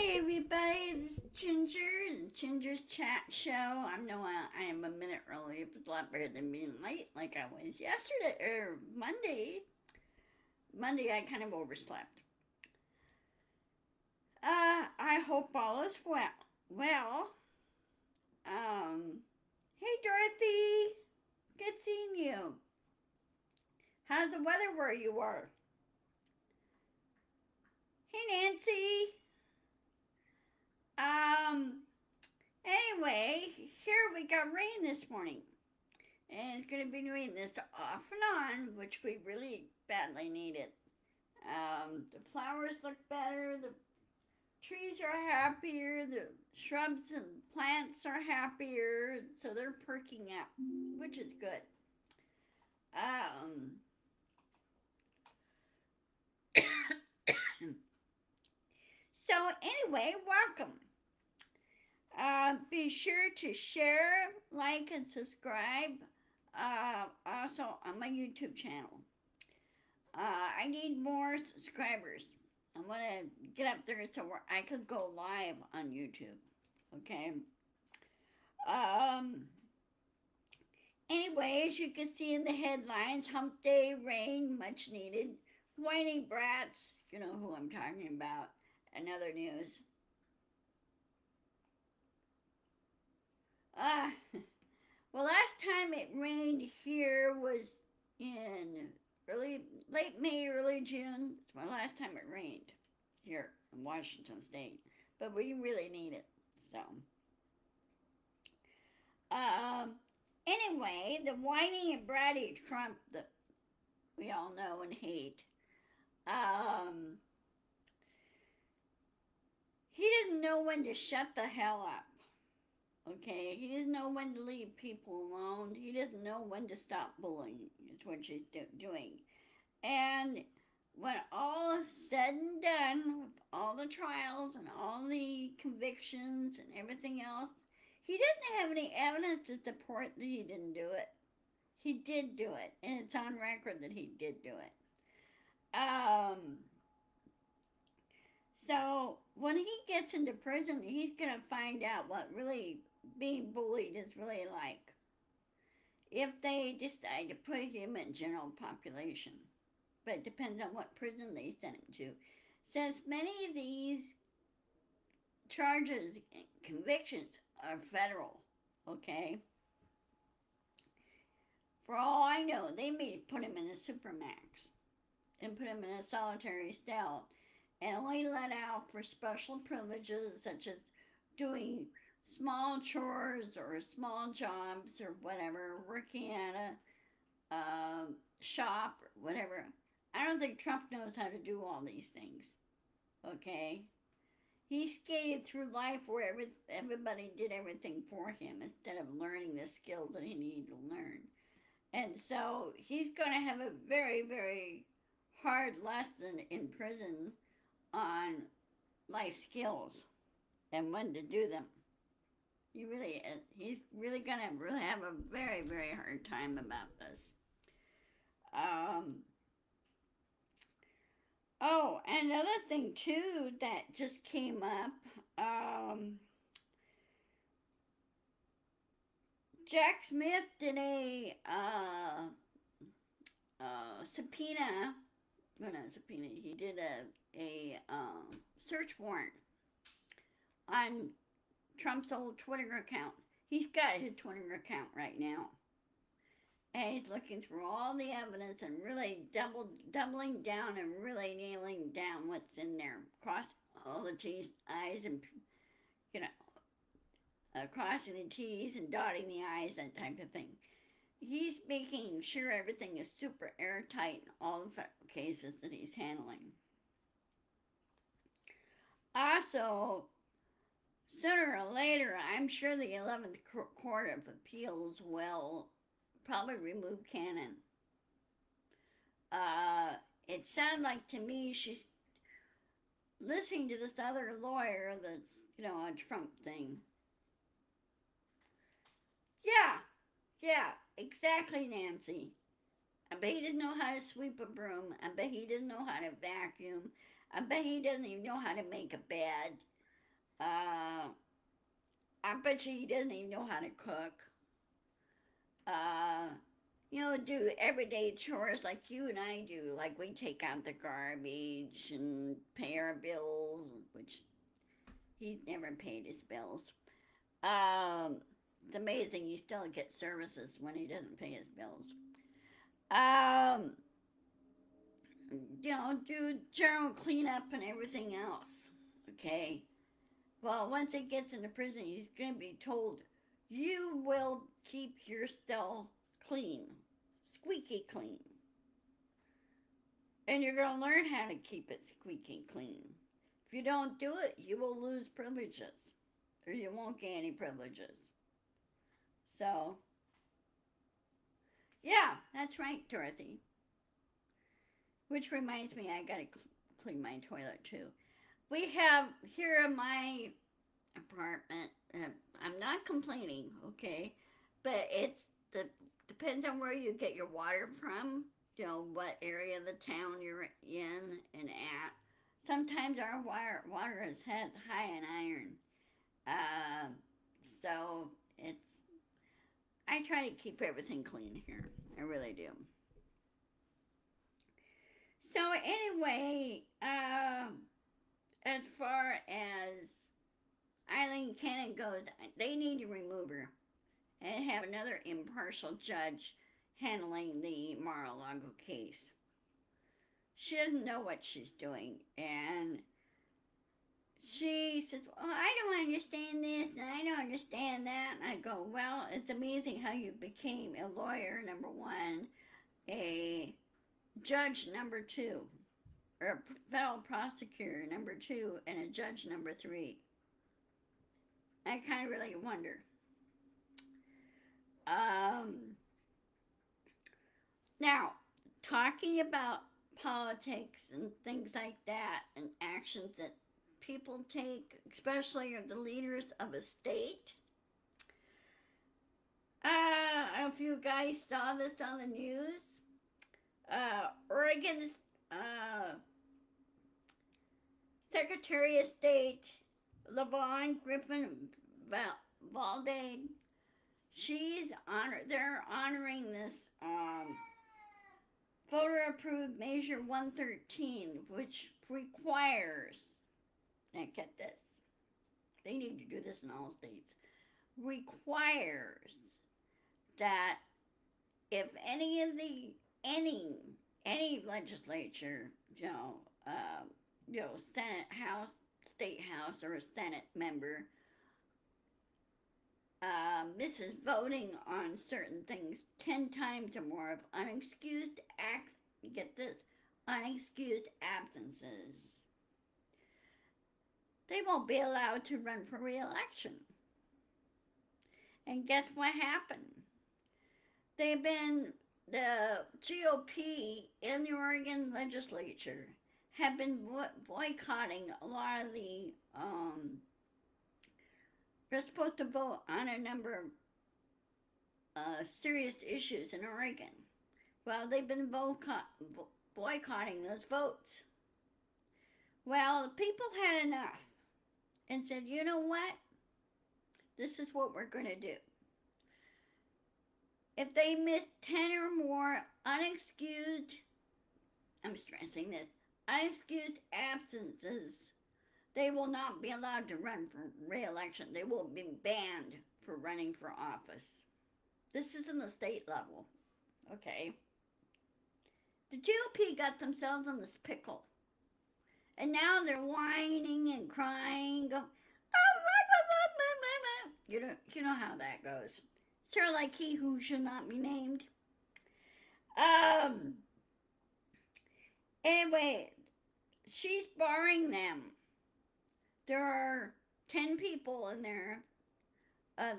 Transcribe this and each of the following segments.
Hey everybody, this is Ginger, Ginger's Chat Show. I know I am a minute early, but it's a lot better than being late like I was yesterday, or Monday. Monday I kind of overslept. I hope all is well. Well, um, hey Dorothy, good seeing you. How's the weather where you are? Hey Nancy. Um, Anyway, here we got rain this morning. And it's going to be doing this off and on, which we really badly need it. The flowers look better, the trees are happier, the shrubs and plants are happier, so they're perking up, which is good. Um, so, anyway, welcome. Be sure to share, like, and subscribe. Also on my YouTube channel. I need more subscribers. I want to get up there so I could go live on YouTube. Okay. Um. Anyway, as you can see in the headlines, Hump Day, rain, much needed. Whinny Brats, you know who I'm talking about. Another news. Ah. Well, last time it rained here was in late May, early June. It's my last time it rained here in Washington State, but we really need it. So, um, anyway, the whiny and bratty Trump that we all know and hate, um, he doesn't know when to shut the hell up. Okay, he doesn't know when to leave people alone. He doesn't know when to stop bullying. Is what she's doing. And when all is said and done, with all the trials and all the convictions and everything else, he doesn't have any evidence to support that he didn't do it. He did do it, and it's on record that he did do it. So when he gets into prison, he's gonna find out what really being bullied is really like. If they decide to put him in general population, but it depends on what prison they send him to. Since many of these charges and convictions are federal, okay? For all I know, they may put him in a supermax and put him in a solitary cell and only let out for special privileges such as doing small chores or small jobs or whatever, working at a shop or whatever. I don't think Trump knows how to do all these things. Okay? He skated through life where everybody did everything for him instead of learning the skills that he needed to learn. And so he's going to have a very, very hard lesson in prison on life skills and when to do them. He's really going to have a very, very hard time about this. Oh, and another thing too that just came up, Jack Smith did a subpoena, well not subpoena, he did a search warrant on Trump's old Twitter account. He's got his Twitter account right now. And he's looking through all the evidence and really doubling down and really nailing down what's in there. Cross all the T's, I's, and, crossing the T's and dotting the I's, that type of thing. He's making sure everything is super airtight in all the cases that he's handling. Also, sooner or later, I'm sure the 11th Court of Appeals will probably remove Cannon. It sounded like to me she's listening to this other lawyer that's, a Trump thing. Yeah, exactly, Nancy. I bet he doesn't know how to sweep a broom. I bet he doesn't know how to vacuum. I bet he doesn't even know how to make a bed. Uh, I bet you he doesn't even know how to cook. Uh, do everyday chores like you and I do. Like we take out the garbage and pay our bills, which he's never paid his bills. Um, it's amazing he still gets services when he doesn't pay his bills. Um, do general cleanup and everything else. Okay. Well, once he gets into prison, he's going to be told, you will keep your cell clean, squeaky clean. And you're going to learn how to keep it squeaky clean. If you don't do it, you will lose privileges, or you won't get any privileges. So, yeah, that's right, Dorothy. Which reminds me, I gotta clean my toilet too. We have here in my apartment. I'm not complaining, okay, but it's the depends on where you get your water from. What area of the town you're in and at. Sometimes our water has high in iron, uh, so it's. I try to keep everything clean here. I really do. So anyway, as far as Eileen Cannon goes, they need to remove her and have another impartial judge handling the Mar-a-Lago case. She doesn't know what she's doing, and she says, well, I don't understand this, and I don't understand that. And I go, well, it's amazing how you became a lawyer, number one, a judge, number two, or a federal prosecutor, number two, and a judge, number three. I kind of really wonder. Now, talking about politics and things like that, and actions that people take, especially of the leaders of a state. I don't know if you guys saw this on the news. Oregon's Secretary of State LaVon Griffin Valde, they're honoring this voter approved Measure 113, which requires, now get this, they need to do this in all states, requires that if any legislature, Senate, House, State House, or a Senate member misses voting on certain things 10 times or more of unexcused absences, they won't be allowed to run for re-election. And guess what happened? The GOP in the Oregon legislature have been boycotting a lot of the, they're supposed to vote on a number of serious issues in Oregon. Well, they've been boycotting those votes. Well, the people had enough and said, you know what? This is what we're going to do. If they miss 10 or more unexcused, I'm stressing this, unexcused absences, they will not be allowed to run for re-election. They will be banned for running for office. This is in the state level, okay? The GOP got themselves in this pickle. And now they're whining and crying. You know how that goes. Sort of like he who should not be named. Anyway, she's barring them. There are 10 people in there,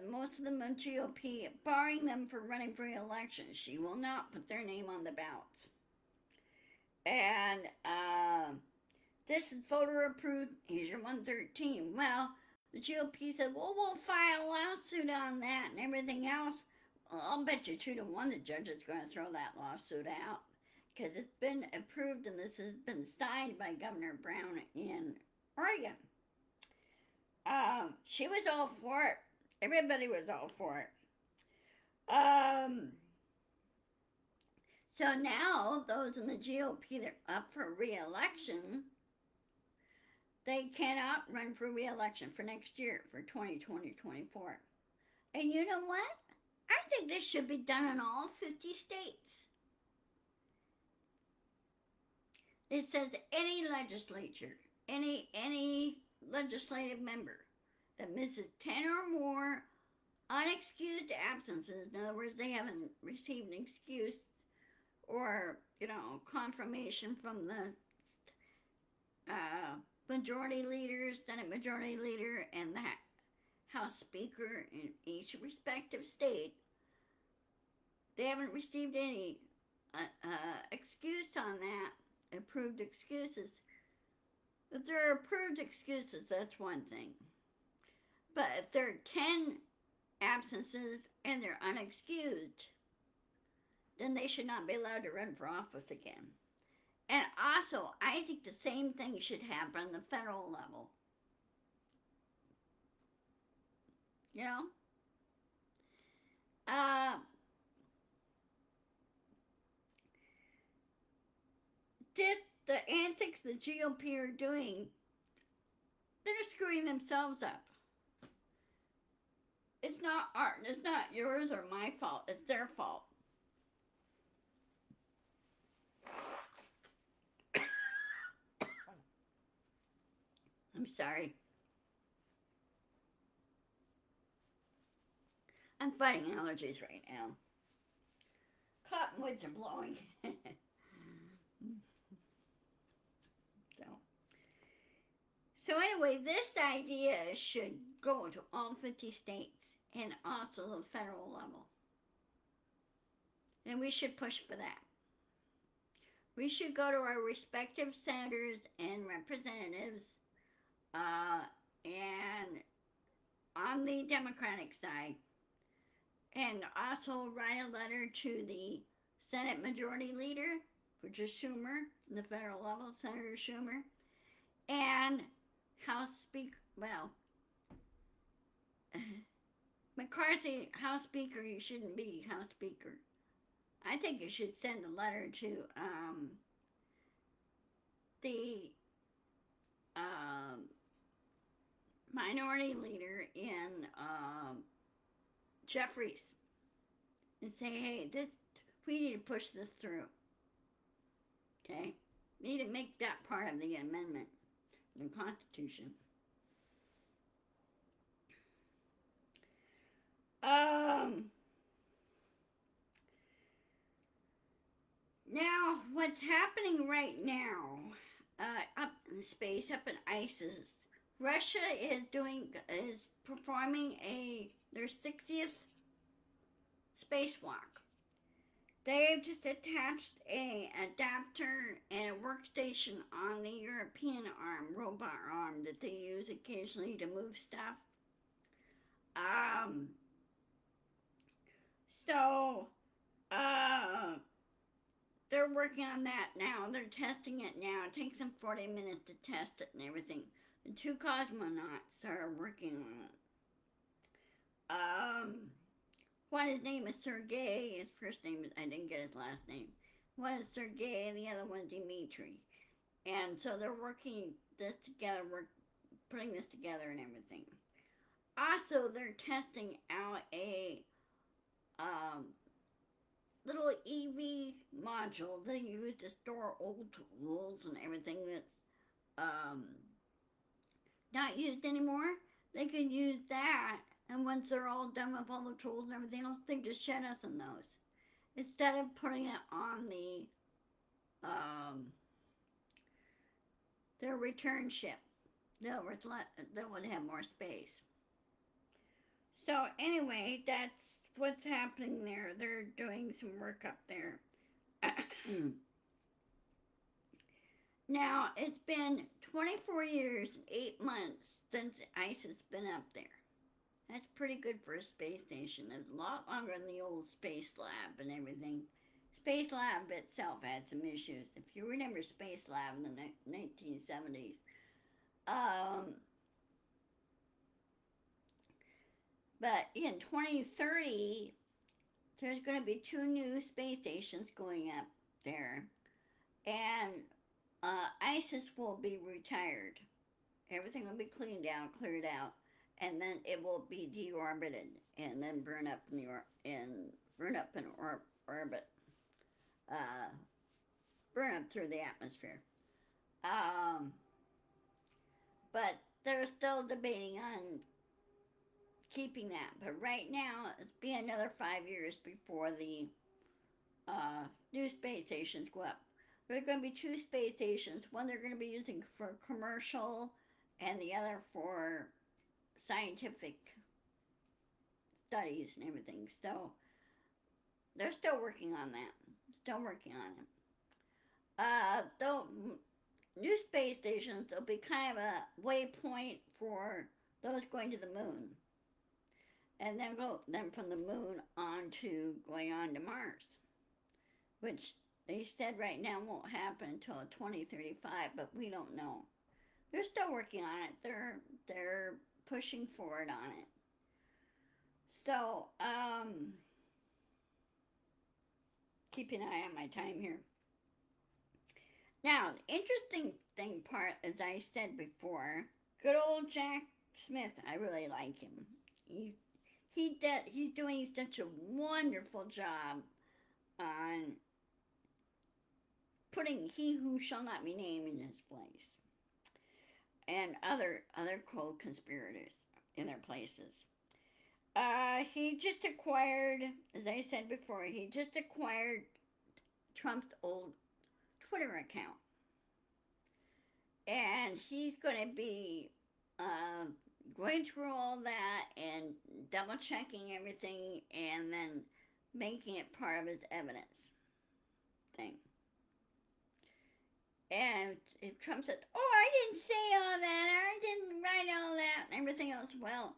most of them on GOP, barring them from running for election. She will not put their name on the ballot. And this is voter approved, here's your 113. Well, the GOP said, well, we'll file a lawsuit on that and everything else. Well, I'll bet you 2-1 the judge is going to throw that lawsuit out because it's been approved and this has been signed by Governor Brown in Oregon. She was all for it. Everybody was all for it. Um, so now those in the GOP that are up for re-election, they cannot run for re-election for next year, for 2020-24. And you know what? I think this should be done in all 50 states. It says any legislature, any legislative member that misses 10 or more unexcused absences, in other words, they haven't received an excuse or, confirmation from the majority leader, Senate majority leader, and the House Speaker in each respective state, they haven't received any excuse on that, approved excuses. If there are approved excuses, that's one thing. But if there are 10 absences and they're unexcused, then they should not be allowed to run for office again. And also, I think the same thing should happen on the federal level. You know? The antics the GOP are doing, they're screwing themselves up. It's not yours or my fault. It's their fault. I'm sorry. I'm fighting allergies right now. Cottonwoods are blowing. So anyway, this idea should go to all 50 states and also the federal level. And we should push for that. We should go to our respective senators and representatives and on the Democratic side, and also write a letter to the Senate Majority Leader, which is Schumer, the federal level, Senator Schumer, and House Speaker, McCarthy, House Speaker, you shouldn't be House Speaker. I think you should send a letter to the Minority Leader in Jeffries and say, hey, we need to push this through. Okay? We need to make that part of the amendment. The Constitution. Now, what's happening right now, up in space, up in ISIS, Russia is performing their 60th spacewalk. They've just attached an adapter and a workstation on the European robot arm that they use occasionally to move stuff. They're working on that now. They're testing it now. It takes them 40 minutes to test it and everything. The 2 cosmonauts are working on it. One, his name is Sergey. His first name is, I didn't get his last name. One is Sergey and the other one is Dmitry. And so they're working this together, putting this together and everything. Also, they're testing out a little EV module they use to store old tools and everything that's not used anymore. They can use that, and once they're all done with all the tools and everything else, they just shed us in those. Instead of putting it on their return ship, they would have more space. So anyway, that's what's happening there. They're doing some work up there. Now, it's been 24 years and 8 months since ICE has been up there. That's pretty good for a space station. It's a lot longer than the old Space Lab and everything. Space Lab itself had some issues. If you remember Space Lab in the 1970s, But in 2030, there's going to be 2 new space stations going up there, and ISIS will be retired. Everything will be cleaned out, cleared out, and then it will be deorbited and then burn up in orbit, uh, burn up through the atmosphere. Um, but they're still debating on keeping that. But right now, it's be another 5 years before the new space stations go up. There are going to be 2 space stations. One they're going to be using for commercial, and the other for scientific studies and everything. So they're still working on that. Still working on it. Though new space stations will be kind of a waypoint for those going to the moon, and then from the moon on to going on to Mars, which they said right now won't happen until 2035, but we don't know. They're still working on it. They're pushing forward on it. So, keeping an eye on my time here. Now, the interesting thing part, as I said before, good old Jack Smith, I really like him. He's doing such a wonderful job on putting he who shall not be named in his place, and other co-conspirators in their places. He just acquired, as I said before, he just acquired Trump's old Twitter account, and he's going to be going through all that and double checking everything, and then making it part of his evidence thing. And if Trump said, "Oh, I didn't say all that, or I didn't write all that," and everything else, well,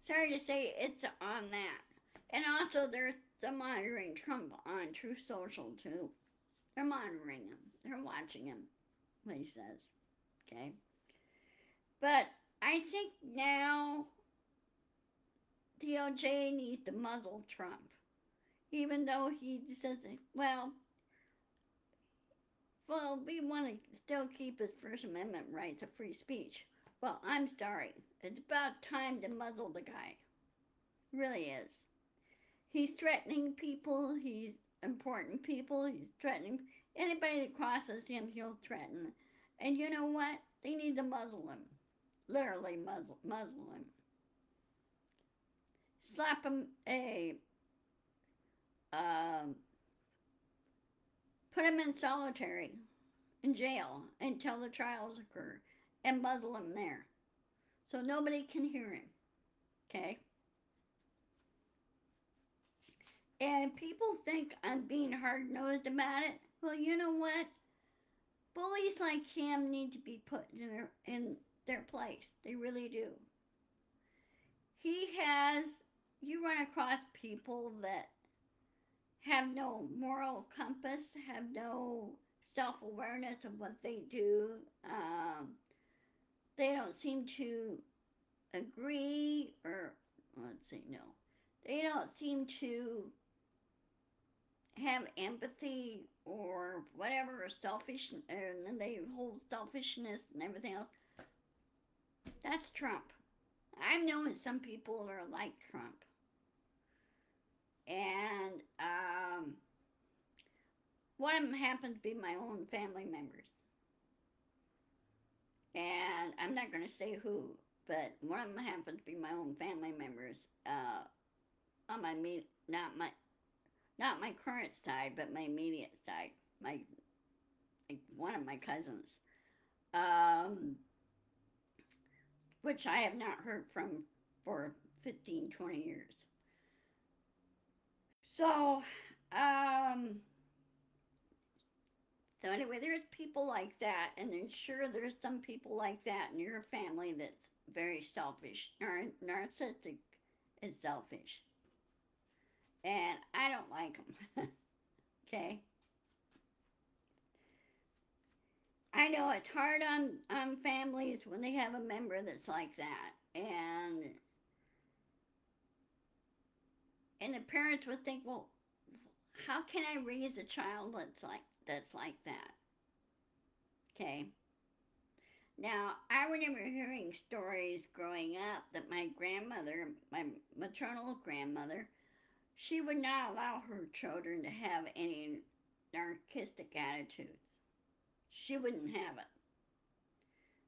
sorry to say, it's on that. And also, they're monitoring Trump on Truth Social, too. They're monitoring him. They're watching him, what he says. Okay? But I think now DOJ needs to muzzle Trump. Even though he says, well, we want to still keep his First Amendment rights of free speech. Well, I'm sorry. It's about time to muzzle the guy. It really is. He's threatening people. He's important people. He's threatening anybody that crosses him, he'll threaten. And you know what? They need to muzzle him. Literally muzzle him. Slap him put him in solitary, in jail, until the trials occur, and muzzle him there, so nobody can hear him. Okay? And people think I'm being hard-nosed about it. Well, you know what? Bullies like him need to be put in their place. They really do. You run across people that have no moral compass, have no self-awareness of what they do. They don't seem to agree, or, let's see, no. They don't seem to have empathy or whatever, or selfish, and they hold selfishness and everything else. That's Trump. I've known some people that are like Trump. And one of them happens to be my own family members. And I'm not going to say who, but one of them happens to be my own family members. On my not my current side, but my immediate side. One of my cousins. Which I have not heard from for 15, 20 years. So anyway, there's people like that, and I'm sure there's some people like that in your family that's very selfish, narcissistic and selfish. And I don't like them. Okay? I know it's hard on families when they have a member that's like that. And And the parents would think, well, how can I raise a child that's like that? Okay. Now, I remember hearing stories growing up that my grandmother, my maternal grandmother, she would not allow her children to have any narcissistic attitudes. She wouldn't have it.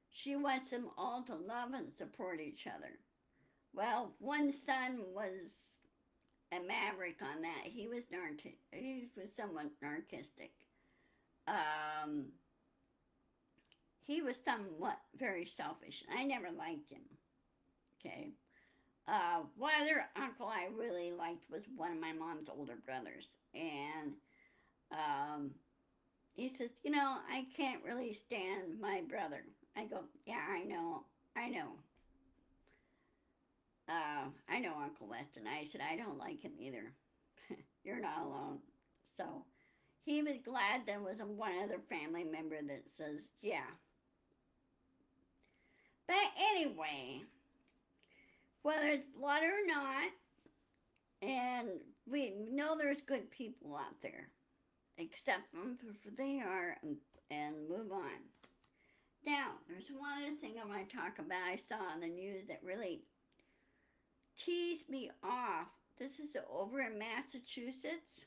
She wants them all to love and support each other. Well, one son was a maverick on that. He was somewhat narcissistic. Um, he was somewhat very selfish. I never liked him. Okay. One other uncle I really liked was one of my mom's older brothers, and um, he says, I can't really stand my brother. I go, yeah, I know. I know Uncle Weston. I said, I don't like him either. You're not alone. So he was glad there was one other family member that says, yeah. But anyway, whether it's blood or not, and we know there's good people out there, accept them for they are, and move on. Now, there's one other thing I want to talk about. I saw on the news that really teased me off. This is over in Massachusetts,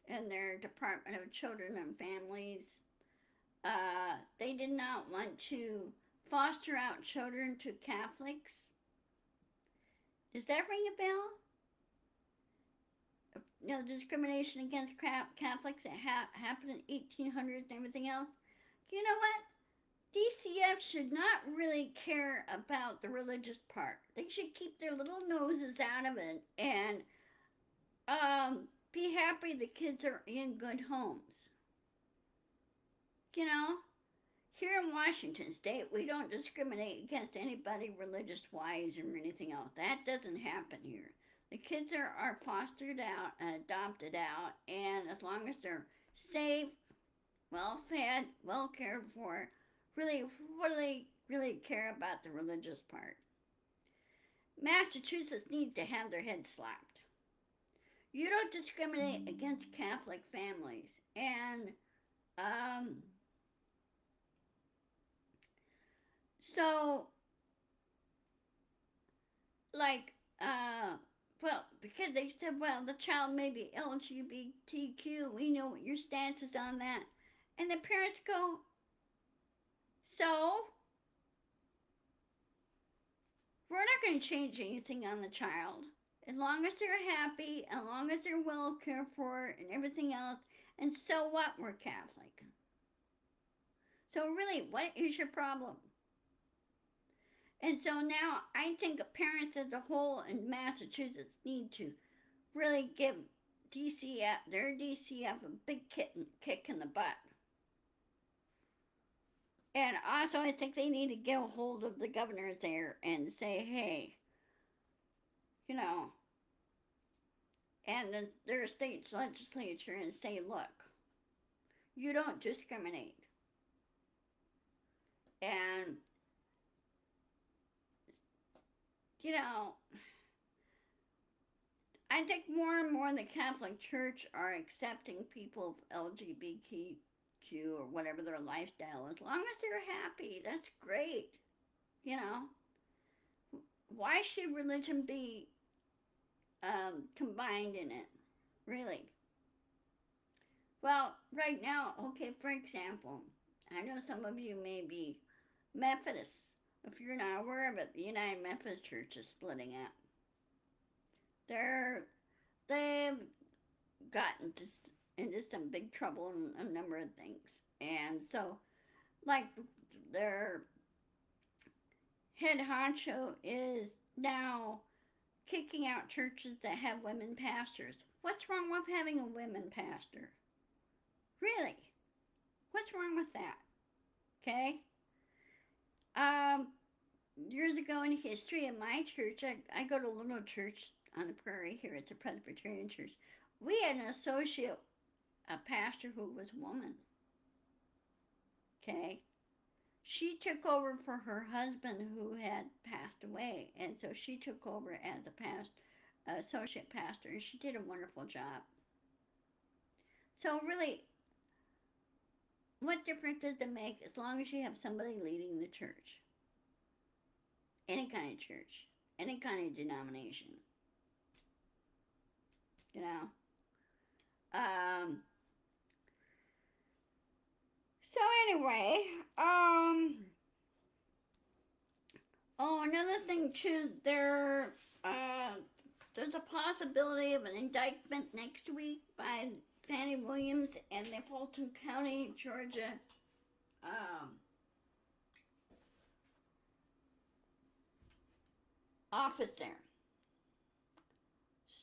in their Department of Children and Families. They did not want to foster out children to Catholics. Does that ring a bell? Discrimination against Catholics that happened in 1800s and everything else. You know what? DCF should not really care about the religious part. They should keep their little noses out of it and be happy the kids are in good homes. Here in Washington State, we don't discriminate against anybody religious-wise or anything else. That doesn't happen here. The kids are fostered out and adopted out, and as long as they're safe, well-fed, well-cared for, really, what do they really care about the religious part? Massachusetts needs to have their heads slapped. You don't discriminate against Catholic families. And, so, because they said, well, the child may be LGBTQ, we know what your stance is on that. And the parents go, so, we're not going to change anything on the child. As long as they're happy, as long as they're well cared for and everything else, and so what, we're Catholic. So really, what is your problem? And so now I think parents as a whole in Massachusetts need to really give their DCF a big kick in the butt. And also I think they need to get a hold of the governor there and say, hey, and their state legislature and say, look, you don't discriminate. And I think more and more the Catholic Church are accepting people of LGBTQ or whatever their lifestyle is. As long as they're happy, that's great. Why should religion be combined in it? Really? Well, right now, okay, for example, I know some of you may be Methodists. If you're not aware of it, the United Methodist Church is splitting up. They've gotten into some big trouble in a number of things. And so, their head honcho is now kicking out churches that have women pastors. What's wrong with having a women pastor? Really? What's wrong with that? Okay? Years ago in history in my church, I go to a little church on the prairie here. It's a Presbyterian church. We had an associate, a pastor who was a woman. Okay? She took over for her husband who had passed away. And so she took over as a associate pastor, and she did a wonderful job. So really, what difference does it make as long as you have somebody leading the church? Any kind of church, any kind of denomination, you know. So anyway, oh, another thing too, there's a possibility of an indictment next week by Fannie Williams and the Fulton County, Georgia, office there.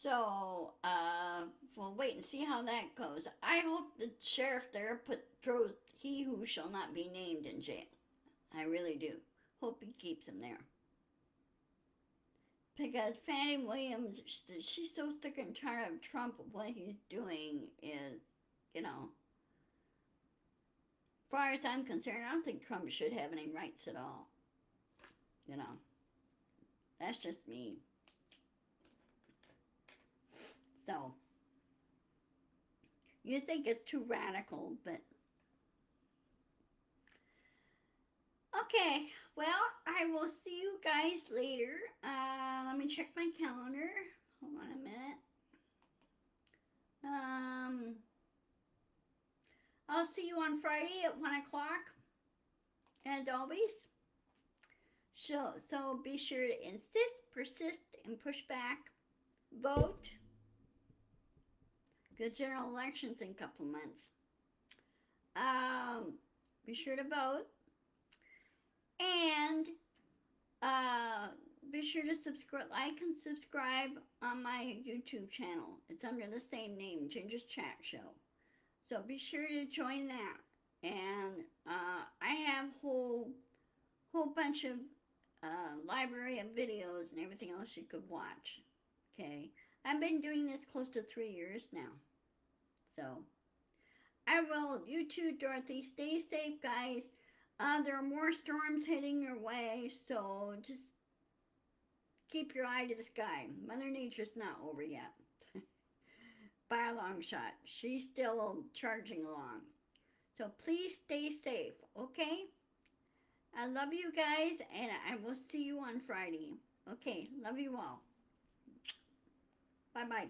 So, we'll wait and see how that goes. I hope the sheriff there throws he who shall not be named in jail. I really do. Hope he keeps him there. Because Fannie Williams, she's so sick and tired of Trump. What he's doing is, you know, as far as I'm concerned, I don't think Trump should have any rights at all. You know, that's just me. So, you think it's too radical, but okay, well, I will see you guys later. Let me check my calendar. Hold on a minute. I'll see you on Friday at 1 o'clock, as always. So be sure to insist, persist, and push back. Vote. Good general elections in a couple of months. Be sure to vote. And be sure to like and subscribe on my YouTube channel. It's under the same name, Ginger's Chat Show. So be sure to join that. And I have whole bunch of library of videos and everything else you could watch. Okay, I've been doing this close to 3 years now. So I will. You too, Dorothy. Stay safe, guys. There are more storms heading your way, so just keep your eye to the sky. Mother Nature's not over yet. By a long shot. She's still charging along. So please stay safe, okay? I love you guys, and I will see you on Friday. Okay, love you all. Bye-bye.